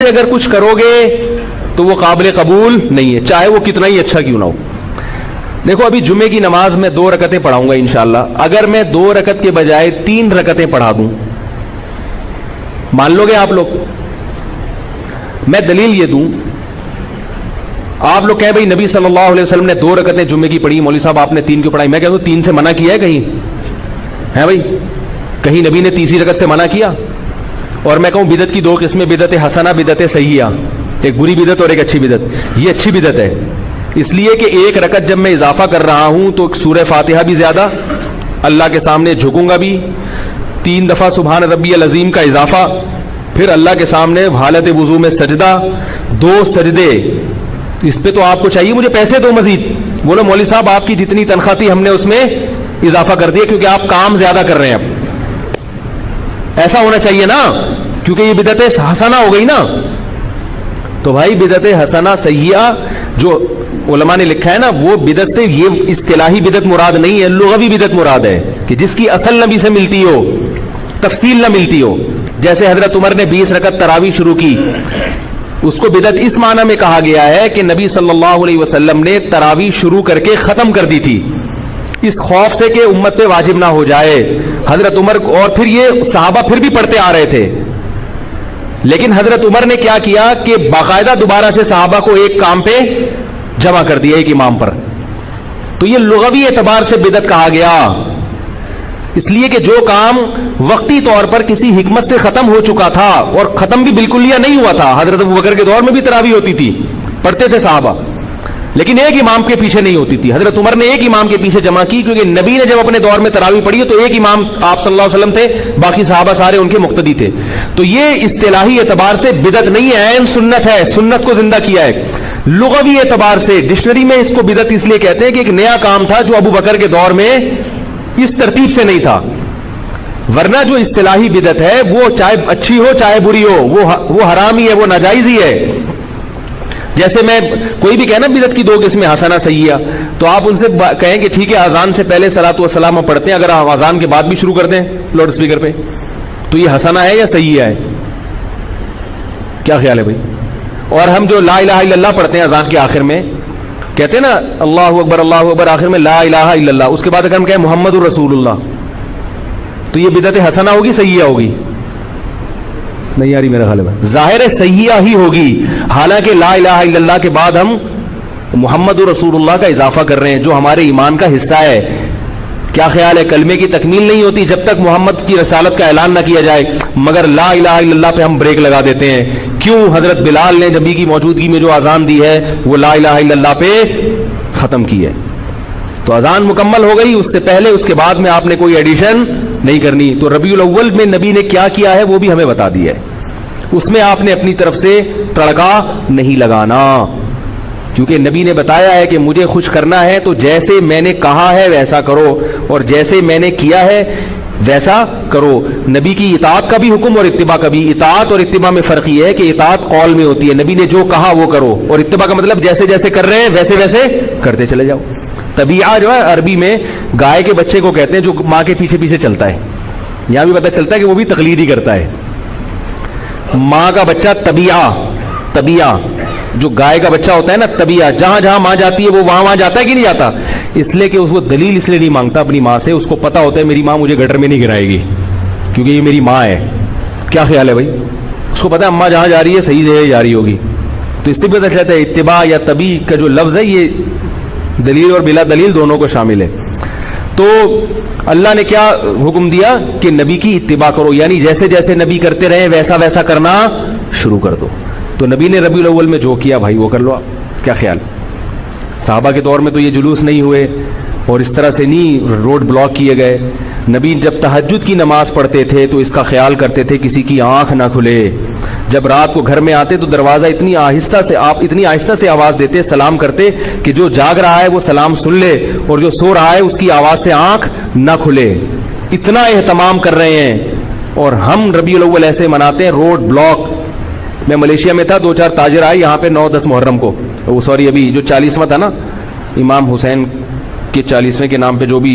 اگر کچھ کرو گے تو وہ قابل قبول نہیں ہے، چاہے وہ کتنا ہی اچھا کیوں نہ ہو۔ دیکھو ابھی جمعے کی نماز میں 2 رکعتیں پڑھاؤں گا انشاءاللہ، اگر میں 2 رکعت کے بجائے 3 رکعتیں پڑھا دوں، مان لو گے آپ لوگ؟ میں دلیل یہ دوں، آپ لوگ کہیں بھائی نبی صلی اللہ علیہ وسلم نے 2 رکعتیں جمعے کی پڑھی، مولوی صاحب آپ نے 3 کیوں پڑھائی؟ میں کہتا ہوں 3 سے منع کیا ہے کہیں؟ ہے بھائی کہیں نبی نے تیسری رکعت سے منع کیا؟ اور میں کہوں بدعت کی 2 قسمیں، بدعت حسنہ، بدعت سیئہ، ایک بری بدعت اور ایک اچھی بدعت۔ یہ اچھی بدعت ہے اس لیے کہ 1 رکعت جب میں اضافہ کر رہا ہوں تو سورہ فاتحہ بھی زیادہ، اللہ کے سامنے جھکوں گا بھی، 3 دفعہ سبحان ربی العظیم کا اضافہ، پھر اللہ کے سامنے حالت وضو میں سجدہ، 2 سجدے۔ اس پہ تو آپ کو چاہیے مجھے پیسے دو مزید، بولو مولوی صاحب آپ کی جتنی تنخواہ تھی ہم نے اس میں اضافہ کر دیا کیونکہ آپ کام زیادہ کر رہے ہیں۔ اب ایسا ہونا چاہیے نا، کیونکہ یہ بدعت حسنہ ہو گئی نا۔ تو بھائی بدعت حسنہ سیئہ جو علماء نے لکھا ہے نا، وہ بدعت سے یہ اصطلاحی بدعت مراد نہیں ہے، لغوی بدعت مراد ہے کہ جس کی اصل نبی سے ملتی ہو، تفصیل نہ ملتی ہو۔ جیسے حضرت عمر نے 20 رکعت تراویح شروع کی، اس کو بدعت اس معنی میں کہا گیا ہے کہ نبی صلی اللہ علیہ وسلم نے تراویح شروع کر کے ختم کر دی تھی، اس خوف سے کہ امت پہ واجب نہ ہو جائے۔ حضرت عمر، اور پھر یہ صحابہ پھر بھی پڑھتے آ رہے تھے، لیکن حضرت عمر نے کیا کیا کہ باقاعدہ دوبارہ سے صحابہ کو ایک کام پہ جمع کر دیا، ایک امام پر۔ تو یہ لغوی اعتبار سے بدعت کہا گیا، اس لیے کہ جو کام وقتی طور پر کسی حکمت سے ختم ہو چکا تھا، اور ختم بھی بالکل یا نہیں ہوا تھا، حضرت ابوبکر کے دور میں بھی تراویح ہوتی تھی، پڑھتے تھے صحابہ، لیکن ایک امام کے پیچھے نہیں ہوتی تھی۔ حضرت عمر نے ایک امام کے پیچھے جمع کی کیونکہ نبی نے جب اپنے دور میں تراویح پڑھی تو ایک امام آپ صلی اللہ علیہ وسلم تھے، باقی صحابہ سارے ان کے مقتدی تھے۔ تو یہ اصطلاحی اعتبار سے بدعت نہیں ہے، عین سنت ہے، سنت کو زندہ کیا ہے۔ لغوی اعتبار سے ڈکشنری میں اس کو بدعت اس لیے کہتے ہیں کہ ایک نیا کام تھا جو ابو بکر کے دور میں اس ترتیب سے نہیں تھا، ورنہ جو اصطلاحی بدعت ہے وہ چاہے اچھی ہو چاہے بری ہو، وہ حرام ہی ہے، وہ ناجائز ہی ہے۔ جیسے میں کوئی بھی کہنا بدعت کی 2 قسمیں حسنہ سیئہ، تو آپ ان سے کہیں کہ ٹھیک ہے اذان سے پہلے صلاۃ والسلام ہم پڑھتے ہیں، اگر ہم اذان کے بعد بھی شروع کر دیں لاؤڈ اسپیکر پہ تو یہ حسنہ ہے یا سیئہ ہے؟ کیا خیال ہے بھائی؟ اور ہم جو لا الہ الا اللہ پڑھتے ہیں اذان کے آخر میں، کہتے ہیں نا اللہ اکبر آخر میں لا الہ الا اللہ، اس کے بعد اگر ہم کہیں محمد الرسول اللہ، تو یہ بدعت حسنہ ہوگی سیئہ ہوگی؟ نہیں آ رہی میرا خیال ہے، ظاہر ہے سیئہ ہی ہوگی، حالانکہ لا الہ الا اللہ کے بعد ہم محمد رسول اللہ کا اضافہ کر رہے ہیں جو ہمارے ایمان کا حصہ ہے۔ کیا خیال ہے؟ کلمے کی تکمیل نہیں ہوتی جب تک محمد کی رسالت کا اعلان نہ کیا جائے، مگر لا الہ الا اللہ پہ ہم بریک لگا دیتے ہیں۔ کیوں؟ حضرت بلال نے نبی کی موجودگی میں جو اذان دی ہے وہ لا الہ الا اللہ پہ ختم کی ہے، تو اذان مکمل ہو گئی، اس سے پہلے اس کے بعد میں آپ نے کوئی ایڈیشن نہیں کرنی۔ تو ربیع الاول میں نبی نے کیا کیا ہے وہ بھی ہمیں بتا دیا ہے، اس میں آپ نے اپنی طرف سے تڑکا نہیں لگانا، کیونکہ نبی نے بتایا ہے کہ مجھے خوش کرنا ہے تو جیسے میں نے کہا ہے ویسا کرو، اور جیسے میں نے کیا ہے ویسا کرو۔ نبی کی اطاعت کا بھی حکم اور اتباع کا بھی۔ اطاعت اور اتباع میں فرق یہ ہے کہ اطاعت قول میں ہوتی ہے، نبی نے جو کہا وہ کرو، اور اتباع کا مطلب جیسے جیسے کر رہے ہیں ویسے ویسے کرتے چلے جاؤ۔ طبیعہ جو ہے عربی میں گائے کے بچے کو کہتے ہیں جو ماں کے پیچھے پیچھے چلتا ہے، یہاں بھی پتہ چلتا ہے کہ وہ بھی تقلید ہی کرتا ہے۔ ماں کا بچہ طبیعہ جو گائے کا بچہ ہوتا ہے نا، طبیعہ جہاں جہاں ماں جاتی ہے وہ وہاں جاتا ہے کہ نہیں جاتا؟ اس لیے کہ اس کو دلیل اس لیے نہیں مانگتا اپنی ماں سے، اس کو پتا ہوتا ہے میری ماں مجھے گٹر میں نہیں گرائے گی کیونکہ یہ میری ماں ہے۔ کیا خیال ہے بھائی؟ اس کو پتا ہے اماں جہاں جا رہی ہے صحیح جگہ جا رہی ہوگی، تو اس سے پتہ چلتا ہے اتباع یا طبیع کا جو لفظ ہے یہ دلیل اور بلا دلیل دونوں کو شامل ہے۔ تو اللہ نے کیا حکم دیا کہ نبی کی اتباع کرو، یعنی جیسے جیسے نبی کرتے رہے ویسا ویسا کرنا شروع کر دو۔ تو نبی نے ربیع الاول میں جو کیا بھائی وہ کر لو آپ۔ کیا خیال؟ صحابہ کے دور میں تو یہ جلوس نہیں ہوئے اور اس طرح سے نہیں روڈ بلاک کیے گئے۔ نبی جب تہجد کی نماز پڑھتے تھے تو اس کا خیال کرتے تھے کسی کی آنکھ نہ کھلے، جب رات کو گھر میں آتے تو دروازہ اتنی آہستہ سے آواز دیتے، سلام کرتے کہ جو جاگ رہا ہے وہ سلام سن لے اور جو سو رہا ہے اس کی آواز سے آنکھ نہ کھلے۔ اتنا اہتمام کر رہے ہیں، اور ہم ربیع الاول ایسے مناتے ہیں روڈ بلاک۔ میں ملیشیا میں تھا، 2-4 تاجر آئے یہاں پہ 9-10 محرم کو، ابھی جو 40واں تھا نا امام حسین کے 40ویں کے نام پہ جو بھی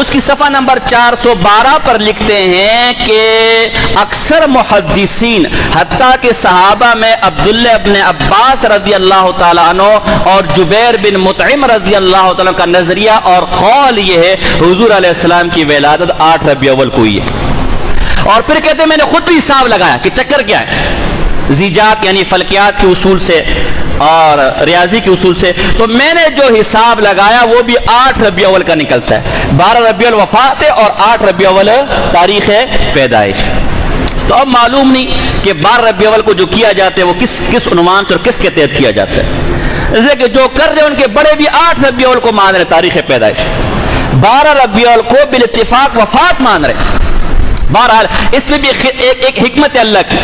اس کی صفحہ نمبر 412 پر لکھتے ہیں کہ اکثر محدثین حتیٰ کہ صحابہ میں عبداللہ ابن عباس رضی اللہ تعالیٰ عنہ اور جبیر بن مطعم رضی اللہ تعالیٰ کا نظریہ اور قول یہ ہے حضور علیہ السلام کی ولادت 8 ربیع الاول کو ہوئی ہے. اور پھر کہتے ہیں میں نے خود بھی حساب لگایا کہ چکر کیا ہے زیجات یعنی فلکیات کے اصول سے اور ریاضی کے اصول سے. تو میں نے جو حساب لگایا وہ بھی 8 ربیع الاول کا نکلتا ہے. 12 ربیع الاول وفات ہے اور 8 ربیع الاول تاریخ پیدائش. تو اب معلوم نہیں کہ 12 ربیع الاول کو جو کیا جاتا ہے وہ کس عنوان سے اور کس کے تحت کیا جاتا ہے. جیسے کہ جو کر رہے ان کے بڑے بھی 8 ربیع الاول کو مان رہے تاریخ پیدائش, 12 ربیع الاول کو بالاتفاق وفات مان رہے. بہرحال اس میں بھی ایک حکمت اللہ کی.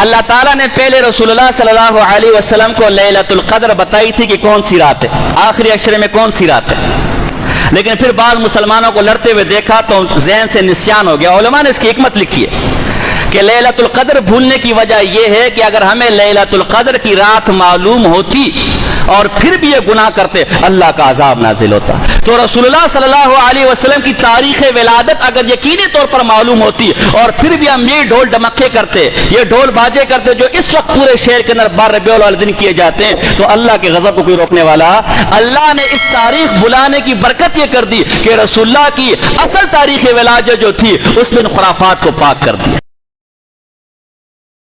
اللہ تعالیٰ نے پہلے رسول اللہ صلی اللہ علیہ وسلم کو لیلۃ القدر بتائی تھی کہ کون سی رات ہے, آخری عشرے میں کون سی رات ہے. لیکن پھر بعض مسلمانوں کو لڑتے ہوئے دیکھا تو ذہن سے نسیان ہو گیا. علماء نے اس کی حکمت لکھی ہے کہ لیلۃ القدر بھولنے کی وجہ یہ ہے کہ اگر ہمیں لیلۃ القدر کی رات معلوم ہوتی اور پھر بھی یہ گناہ کرتے اللہ کا عذاب نازل ہوتا. تو رسول اللہ صلی اللہ علیہ وسلم کی تاریخ ولادت اگر یقینی طور پر معلوم ہوتی اور پھر بھی ہم یہ ڈھول ڈمکے کرتے, یہ ڈھول باجے کرتے جو اس وقت پورے شہر کے اندر 12 ربیع الاول دن کیے جاتے ہیں, تو اللہ کے غضب کو کوئی روکنے والا. اللہ نے اس تاریخ بلانے کی برکت یہ کر دی کہ رسول اللہ کی اصل تاریخ ولادت جو تھی اس میں خرافات کو پاک کر دیا.